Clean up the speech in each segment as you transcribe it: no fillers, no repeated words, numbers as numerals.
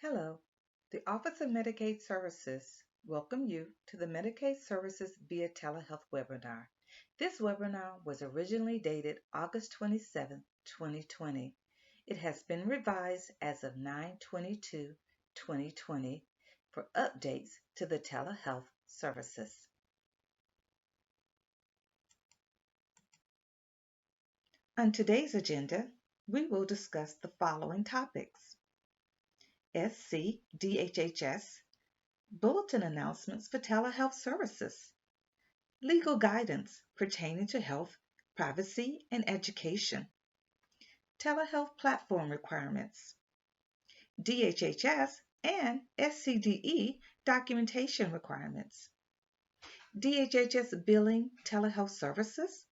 Hello, the Office of Medicaid Services welcome you to the Medicaid Services via Telehealth webinar. This webinar was originally dated August 27, 2020. It has been revised as of 9/22/2020 for updates to the telehealth services. On today's agenda, we will discuss the following topics: SCDHHS Bulletin announcements for telehealth services, legal guidance pertaining to health, privacy, and education, telehealth platform requirements, DHHS and SCDE documentation requirements, DHHS billing telehealth services,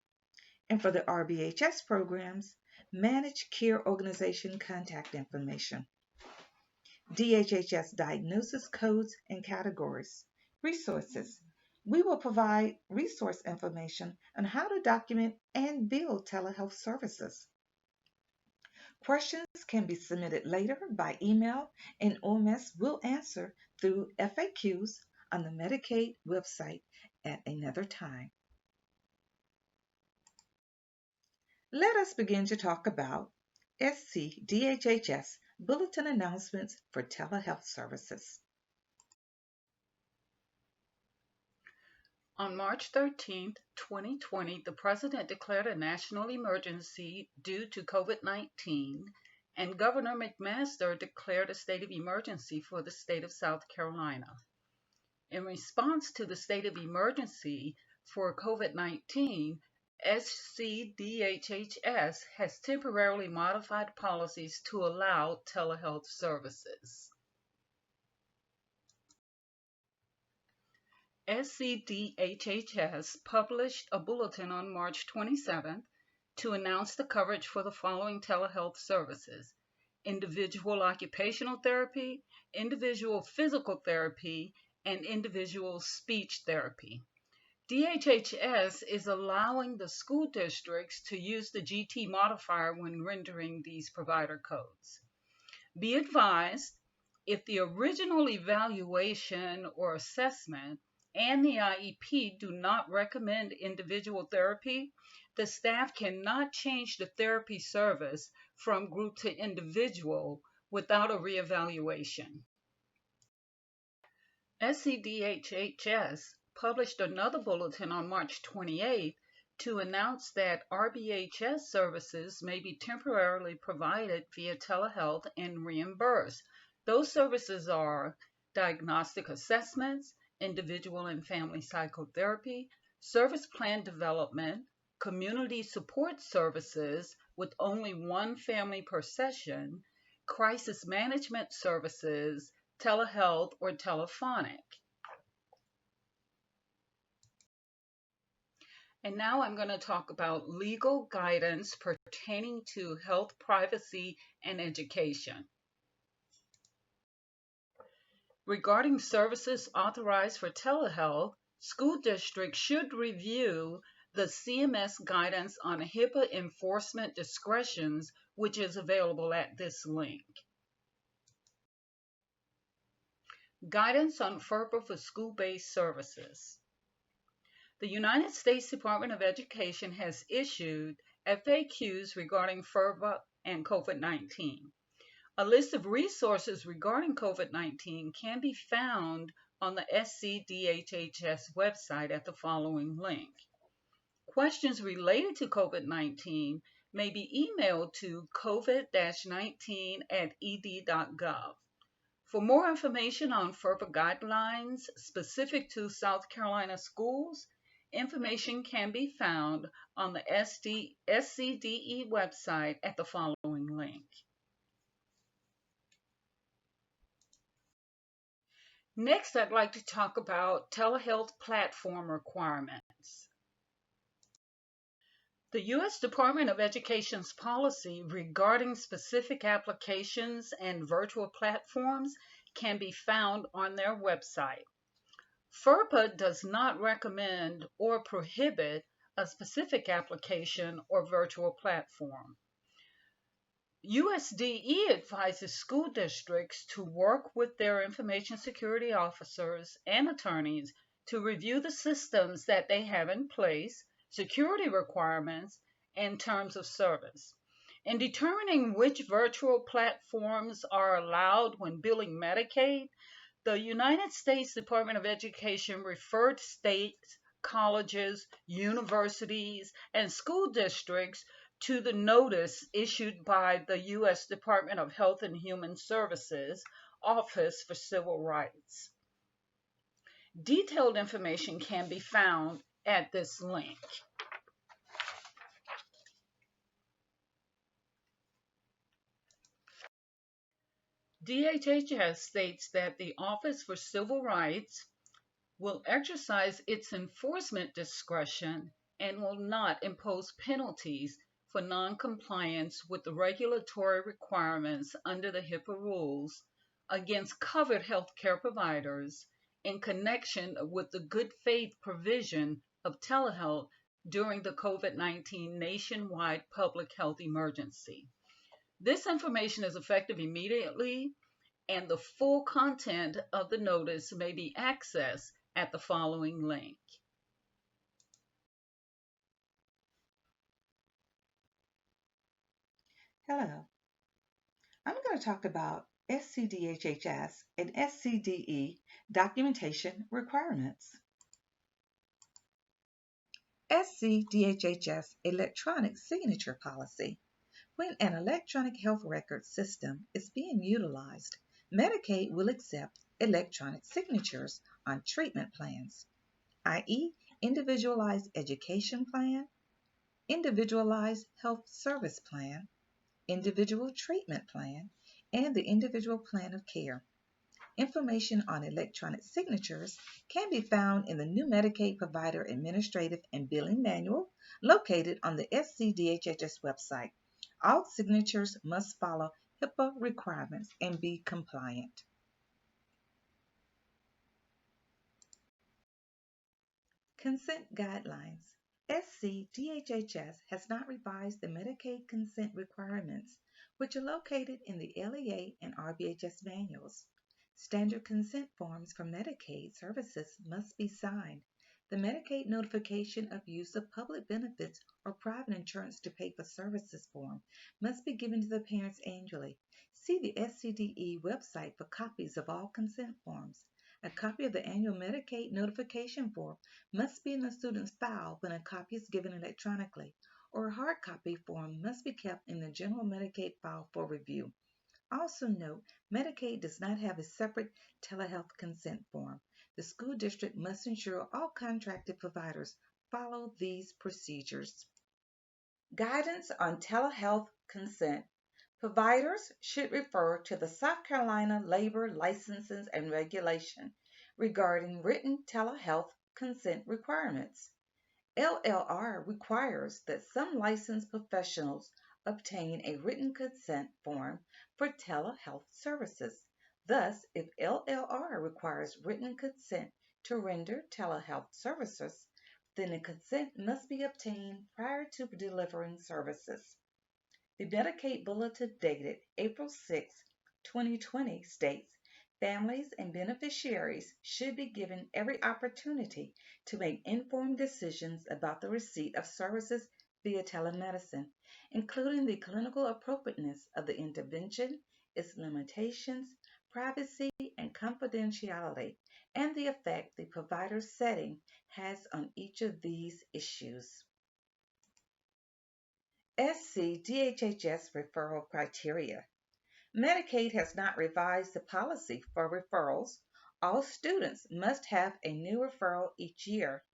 and for the RBHS programs, managed care organization contact information, DHHS diagnosis codes and categories, resources. We will provide resource information on how to document and bill telehealth services. Questions can be submitted later by email, and OMS will answer through FAQs on the Medicaid website at another time. Let us begin to talk about SCDHHS Bulletin Announcements for Telehealth Services. On March 13, 2020, the President declared a national emergency due to COVID-19, and Governor McMaster declared a state of emergency for the state of South Carolina. In response to the state of emergency for COVID-19, SCDHHS has temporarily modified policies to allow telehealth services. SCDHHS published a bulletin on March 27th to announce the coverage for the following telehealth services: individual occupational therapy, individual physical therapy, and individual speech therapy. DHHS is allowing the school districts to use the GT modifier when rendering these provider codes. Be advised, if the original evaluation or assessment and the IEP do not recommend individual therapy, the staff cannot change the therapy service from group to individual without a reevaluation. SCDHHS published another bulletin on March 28 to announce that RBHS services may be temporarily provided via telehealth and reimbursed. Those services are diagnostic assessments, individual and family psychotherapy, service plan development, community support services with only one family per session, crisis management services, telehealth, or telephonic. And now I'm going to talk about legal guidance pertaining to health, privacy, and education. Regarding services authorized for telehealth, school districts should review the CMS guidance on HIPAA enforcement discretions, which is available at this link. Guidance on FERPA for school-based services. The United States Department of Education has issued FAQs regarding FERPA and COVID-19. A list of resources regarding COVID-19 can be found on the SCDHHS website at the following link. Questions related to COVID-19 may be emailed to covid-19@ed.gov. For more information on FERPA guidelines specific to South Carolina schools, information can be found on the SCDE website at the following link. Next, I'd like to talk about telehealth platform requirements. The U.S. Department of Education's policy regarding specific applications and virtual platforms can be found on their website. FERPA does not recommend or prohibit a specific application or virtual platform. USDE advises school districts to work with their information security officers and attorneys to review the systems that they have in place, security requirements, and terms of service. In determining which virtual platforms are allowed when billing Medicaid, the United States Department of Education referred states, colleges, universities, and school districts to the notice issued by the U.S. Department of Health and Human Services Office for Civil Rights. Detailed information can be found at this link. DHHS states that the Office for Civil Rights will exercise its enforcement discretion and will not impose penalties for noncompliance with the regulatory requirements under the HIPAA rules against covered healthcare providers in connection with the good faith provision of telehealth during the COVID-19 nationwide public health emergency. This information is effective immediately, and the full content of the notice may be accessed at the following link. Hello, I'm going to talk about SCDHHS and SCDE documentation requirements. SCDHHS electronic signature policy. When an electronic health record system is being utilized, Medicaid will accept electronic signatures on treatment plans, i.e., individualized education plan, individualized health service plan, individual treatment plan, and the individual plan of care. Information on electronic signatures can be found in the new Medicaid Provider Administrative and Billing Manual located on the SCDHHS website. All signatures must follow HIPAA requirements and be compliant. Consent Guidelines. SCDHHS has not revised the Medicaid consent requirements, which are located in the LEA and RBHS manuals. Standard consent forms for Medicaid services must be signed. The Medicaid notification of use of public benefits or private insurance to pay for services form must be given to the parents annually. See the SCDE website for copies of all consent forms. A copy of the annual Medicaid notification form must be in the student's file when a copy is given electronically, or a hard copy form must be kept in the general Medicaid file for review. Also note, Medicaid does not have a separate telehealth consent form. The school district must ensure all contracted providers follow these procedures. Guidance on telehealth consent. Providers should refer to the South Carolina Labor Licenses and Regulation regarding written telehealth consent requirements. LLR requires that some licensed professionals obtain a written consent form for telehealth services. Thus, if LLR requires written consent to render telehealth services, then the consent must be obtained prior to delivering services. The Medicaid Bulletin dated April 6, 2020 states families and beneficiaries should be given every opportunity to make informed decisions about the receipt of services via telemedicine, including the clinical appropriateness of the intervention, its limitations, privacy and confidentiality, and the effect the provider's setting has on each of these issues. SCDHHS referral criteria. Medicaid has not revised the policy for referrals. All students must have a new referral each year.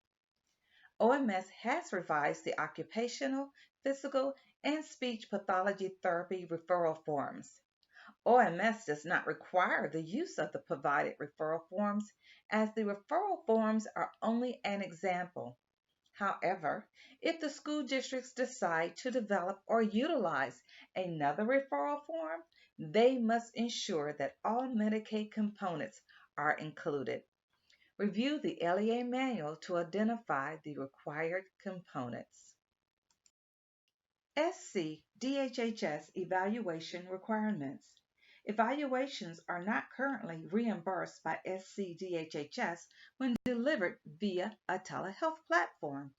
OMS has revised the occupational, physical, and speech pathology therapy referral forms. OMS does not require the use of the provided referral forms, as the referral forms are only an example. However, if the school districts decide to develop or utilize another referral form, they must ensure that all Medicaid components are included. Review the LEA manual to identify the required components. SC DHHS evaluation requirements. Evaluations are not currently reimbursed by SCDHHS when delivered via a telehealth platform.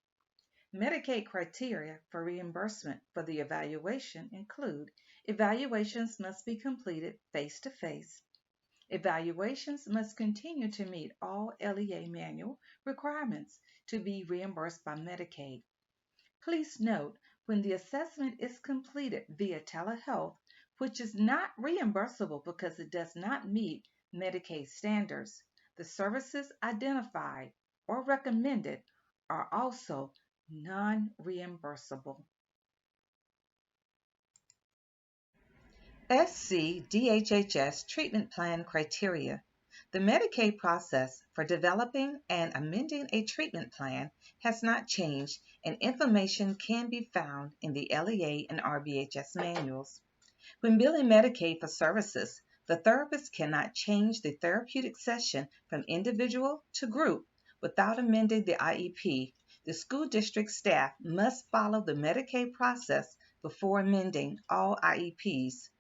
Medicaid criteria for reimbursement for the evaluation include evaluations must be completed face to face. Evaluations must continue to meet all LEA manual requirements to be reimbursed by Medicaid. Please note when the assessment is completed via telehealth, which is not reimbursable because it does not meet Medicaid standards, the services identified or recommended are also non reimbursable. SCDHHS treatment plan criteria. The Medicaid process for developing and amending a treatment plan has not changed, and information can be found in the LEA and RBHS manuals. When billing Medicaid for services, the therapist cannot change the therapeutic session from individual to group without amending the IEP. The school district staff must follow the Medicaid process before amending all IEPs.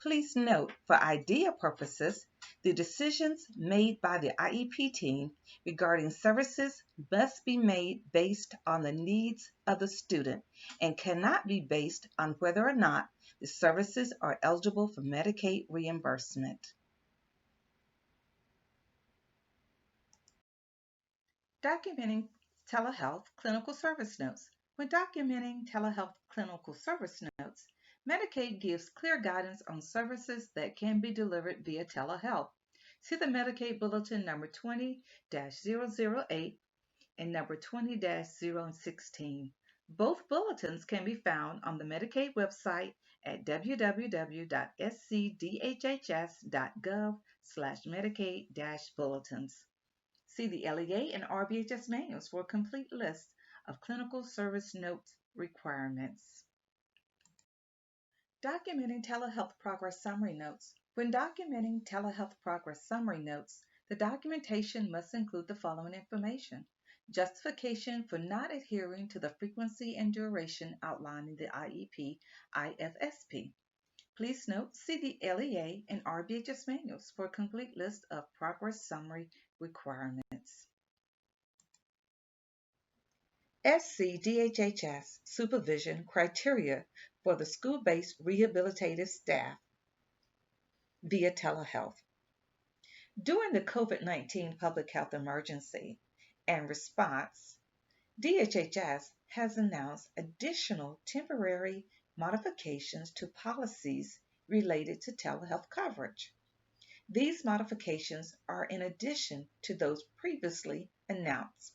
Please note, for IDEA purposes, the decisions made by the IEP team regarding services must be made based on the needs of the student and cannot be based on whether or not the services are eligible for Medicaid reimbursement. Documenting telehealth clinical service notes. When documenting telehealth clinical service notes, Medicaid gives clear guidance on services that can be delivered via telehealth. See the Medicaid Bulletin number 20-008 and number 20-016. Both bulletins can be found on the Medicaid website at www.scdhhs.gov/Medicaid-bulletins. See the LEA and RBHS manuals for a complete list of clinical service notes requirements. Documenting telehealth progress summary notes. When documenting telehealth progress summary notes, the documentation must include the following information: justification for not adhering to the frequency and duration outlined in the IEP IFSP. Please note, see the LEA and RBHS manuals for a complete list of progress summary requirements. SCDHHS supervision criteria for the school-based rehabilitative staff via telehealth. During the COVID-19 public health emergency and response, DHHS has announced additional temporary modifications to policies related to telehealth coverage. These modifications are in addition to those previously announced.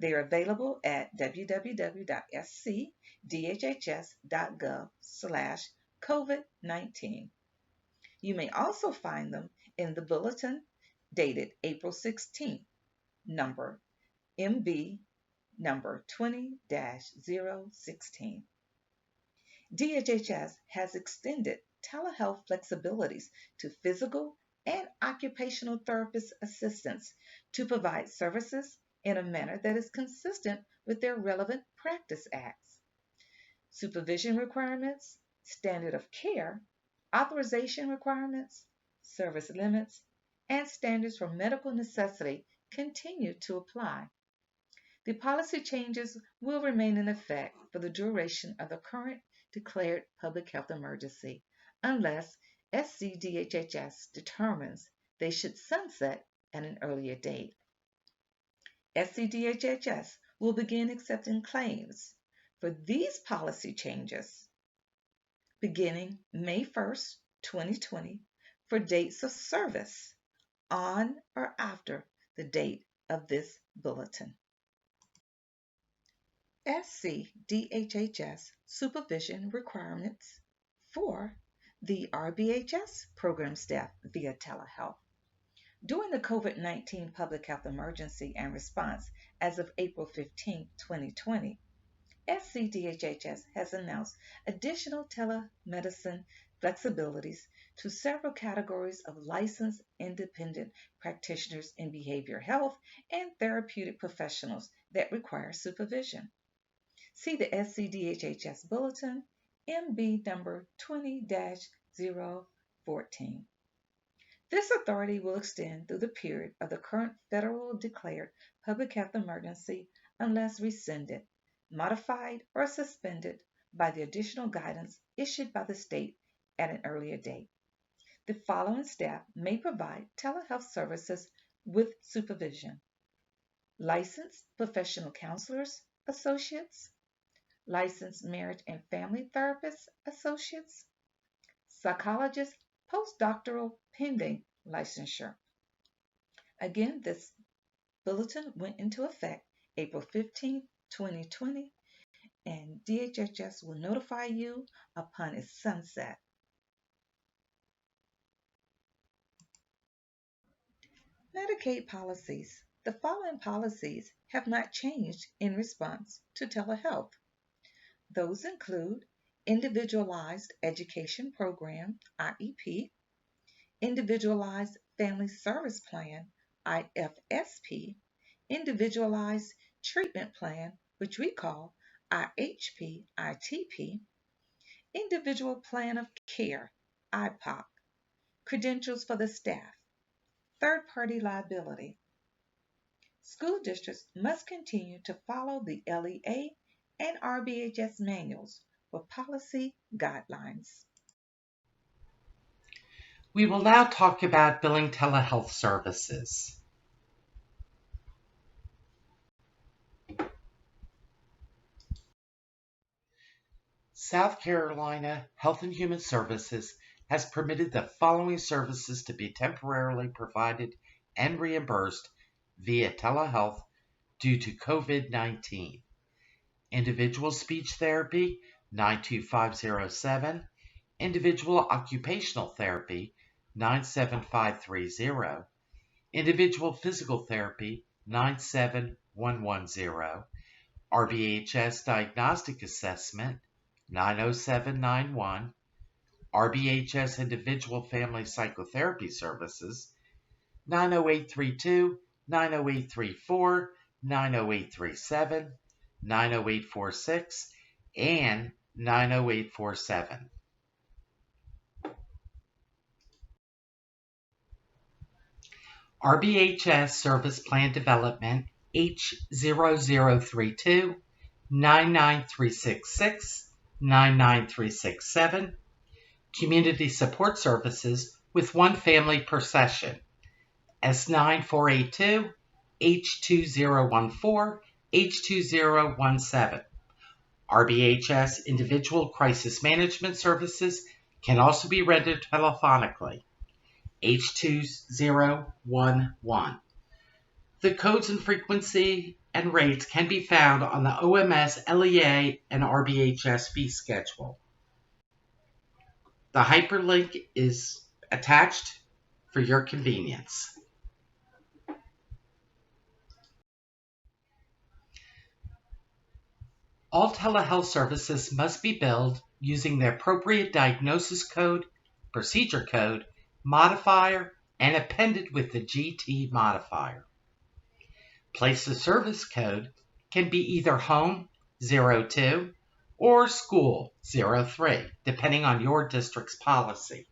They are available at www.scdhhs.gov/COVID-19. You may also find them in the bulletin dated April 16, number MB number 20-016. DHHS has extended telehealth flexibilities to physical and occupational therapist assistants to provide services in a manner that is consistent with their relevant practice acts. Supervision requirements, standard of care, authorization requirements, service limits, and standards for medical necessity continue to apply. The policy changes will remain in effect for the duration of the current declared public health emergency, unless SCDHHS determines they should sunset at an earlier date. SCDHHS will begin accepting claims for these policy changes beginning May 1st, 2020, for dates of service on or after the date of this bulletin. SCDHHS supervision requirements for the RBHS program staff via telehealth. During the COVID-19 public health emergency and response as of April 15, 2020, SCDHHS has announced additional telemedicine flexibilities to several categories of licensed independent practitioners in behavioral health and therapeutic professionals that require supervision. See the SCDHHS Bulletin MB number 20-014. This authority will extend through the period of the current federal declared public health emergency unless rescinded, modified, or suspended by the additional guidance issued by the state at an earlier date. The following staff may provide telehealth services with supervision: licensed professional counselors associates, licensed marriage and family therapist associates, psychologist postdoctoral pending licensure. Again, this bulletin went into effect April 15, 2020, and DHHS will notify you upon its sunset. Medicaid policies. The following policies have not changed in response to telehealth. Those include Individualized Education Program, IEP, Individualized Family Service Plan, IFSP, Individualized Treatment Plan, which we call IHP, ITP, Individual Plan of Care, IPOC, Credentials for the Staff, Third-Party Liability. School districts must continue to follow the LEA and RBHS manuals for policy guidelines. We will now talk about billing telehealth services. South Carolina Health and Human Services has permitted the following services to be temporarily provided and reimbursed via telehealth due to COVID-19. Individual speech therapy, 92507, individual occupational therapy, 97530, individual physical therapy, 97110, RBHS diagnostic assessment, 90791, RBHS individual family psychotherapy services, 90832, 90834, 90837, 90846, and 90847. RBHS Service Plan Development H0032, 99366, 99367. Community Support Services with one family per session, S9482, H2014, H2017. RBHS Individual Crisis Management Services can also be rendered telephonically, H2011. The codes and frequency and rates can be found on the OMS, LEA, and RBHS fee schedule. The hyperlink is attached for your convenience. All telehealth services must be billed using the appropriate diagnosis code, procedure code, modifier, and appended with the GT modifier. Place of service code can be either home 02 or school 03, depending on your district's policy.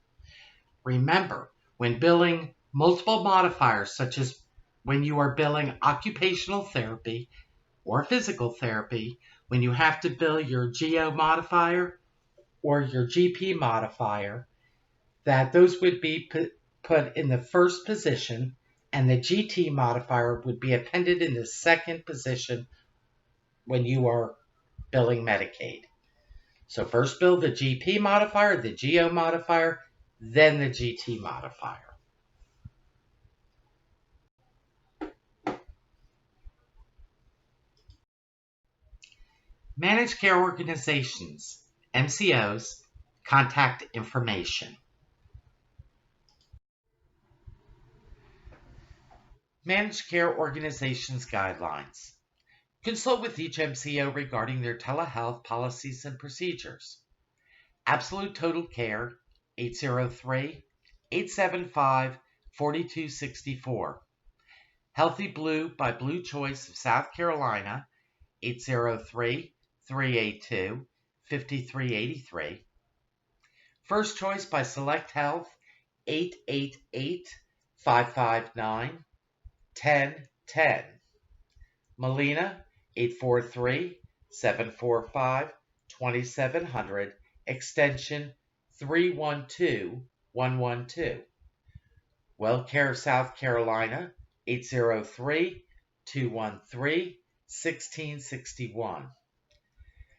Remember, when billing multiple modifiers, such as when you are billing occupational therapy or physical therapy, when you have to bill your GO modifier or your GP modifier, that those would be put in the first position, and the GT modifier would be appended in the second position when you are billing Medicaid. So first bill the GP modifier, the GO modifier, then the GT modifier. Managed Care Organizations, MCOs, contact information. Managed Care Organizations Guidelines. Consult with each MCO regarding their telehealth policies and procedures. Absolute Total Care, 803-875-4264. Healthy Blue by Blue Choice of South Carolina, 803-382-5855. 5383. First Choice by Select Health, 888-559-1010. Molina, 843-745-2700, extension 312112. WellCare South Carolina, 803-213-1661.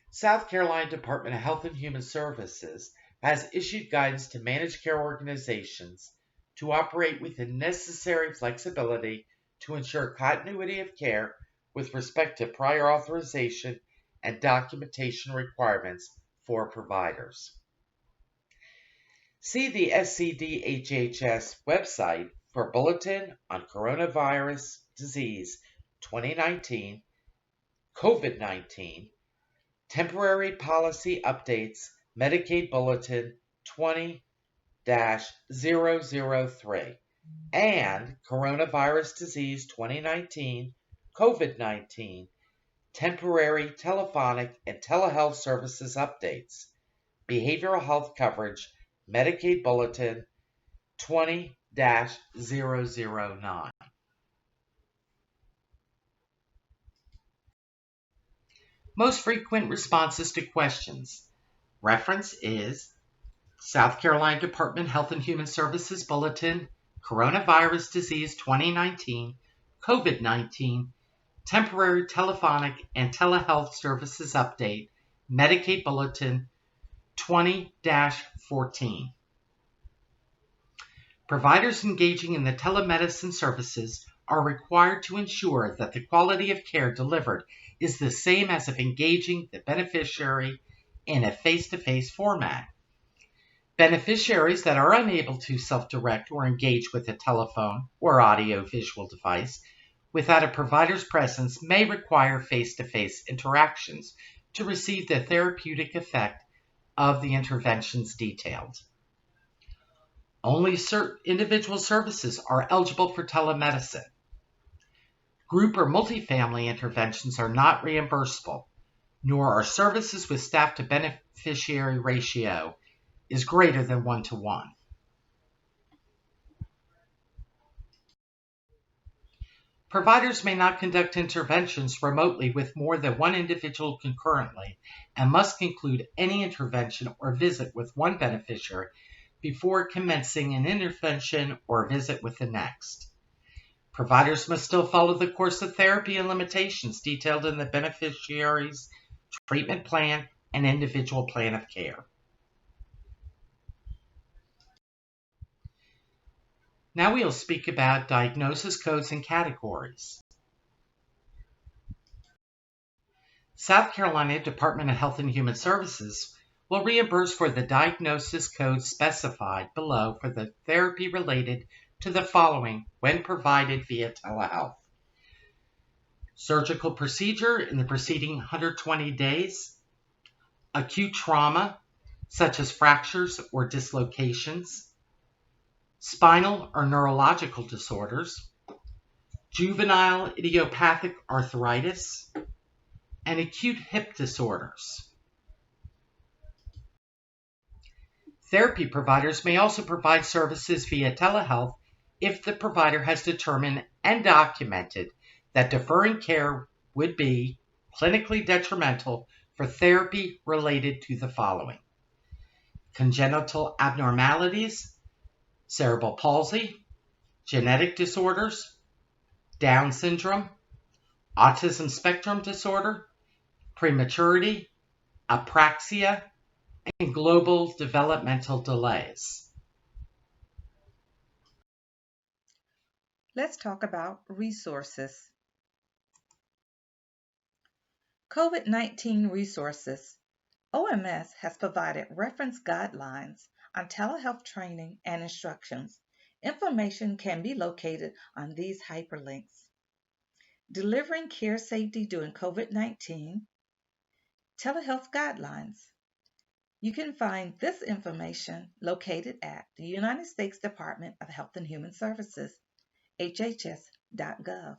South Carolina Department of Health and Human Services has issued guidance to managed care organizations to operate within necessary flexibility to ensure continuity of care with respect to prior authorization and documentation requirements for providers. See the SCDHHS website for Bulletin on Coronavirus Disease 2019, COVID-19, Temporary Policy Updates, Medicaid Bulletin 20-003, and Coronavirus Disease 2019, COVID-19, Temporary Telephonic and Telehealth Services Updates, Behavioral Health Coverage, Medicaid Bulletin 20-009. Most frequent responses to questions. Reference is South Carolina Department of Health and Human Services Bulletin, Coronavirus Disease 2019, COVID-19, Temporary Telephonic and Telehealth Services Update, Medicaid Bulletin 20-14. Providers engaging in the telemedicine services are required to ensure that the quality of care delivered is the same as if engaging the beneficiary in a face-to-face format. Beneficiaries that are unable to self-direct or engage with a telephone or audio-visual device without a provider's presence may require face-to-face interactions to receive the therapeutic effect of the interventions detailed. Only certain individual services are eligible for telemedicine. Group or multifamily interventions are not reimbursable, nor are services with staff to beneficiary ratio is greater than 1-to-1. Providers may not conduct interventions remotely with more than one individual concurrently and must conclude any intervention or visit with one beneficiary before commencing an intervention or visit with the next. Providers must still follow the course of therapy and limitations detailed in the beneficiary's treatment plan and individual plan of care. Now we'll speak about diagnosis codes and categories. South Carolina Department of Health and Human Services will reimburse for the diagnosis codes specified below for the therapy related to the following when provided via telehealth. Surgical procedure in the preceding 120 days, acute trauma such as fractures or dislocations, spinal or neurological disorders, juvenile idiopathic arthritis, and acute hip disorders. Therapy providers may also provide services via telehealth if the provider has determined and documented that deferring care would be clinically detrimental for therapy related to the following: congenital abnormalities, cerebral palsy, genetic disorders, Down syndrome, autism spectrum disorder, prematurity, apraxia, and global developmental delays. Let's talk about resources. COVID-19 resources. OMS has provided reference guidelines on telehealth training and instructions. Information can be located on these hyperlinks. Delivering care safety during COVID-19, telehealth guidelines. You can find this information located at the United States Department of Health and Human Services, hhs.gov.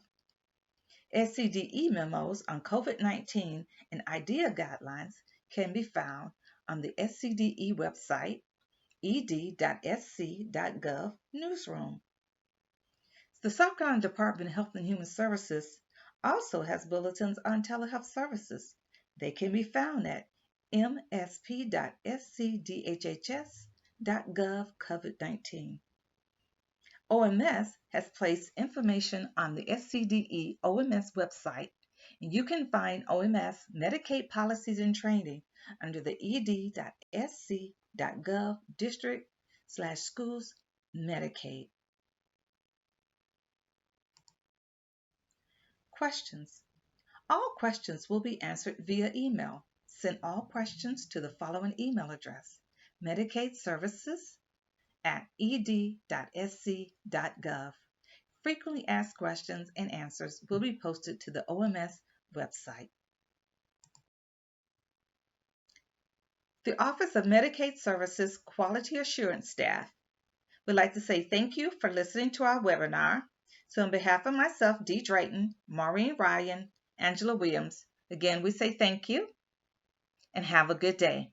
SCDE memos on COVID-19 and IDEA guidelines can be found on the SCDE website, ed.sc.gov newsroom. The South Carolina Department of Health and Human Services also has bulletins on telehealth services. They can be found at msp.scdhhs.gov COVID-19. OMS has placed information on the SCDE OMS website, and you can find OMS Medicaid policies and training under the ed.sc.gov district/schools Medicaid. Questions. All questions will be answered via email. Send all questions to the following email address: medicaidservices@ed.sc.gov. Frequently asked questions and answers will be posted to the OMS website. The Office of Medicaid Services Quality Assurance staff would like to say thank you for listening to our webinar. So on behalf of myself, Dee Drayton, Maureen Ryan, Angela Williams, again, we say thank you and have a good day.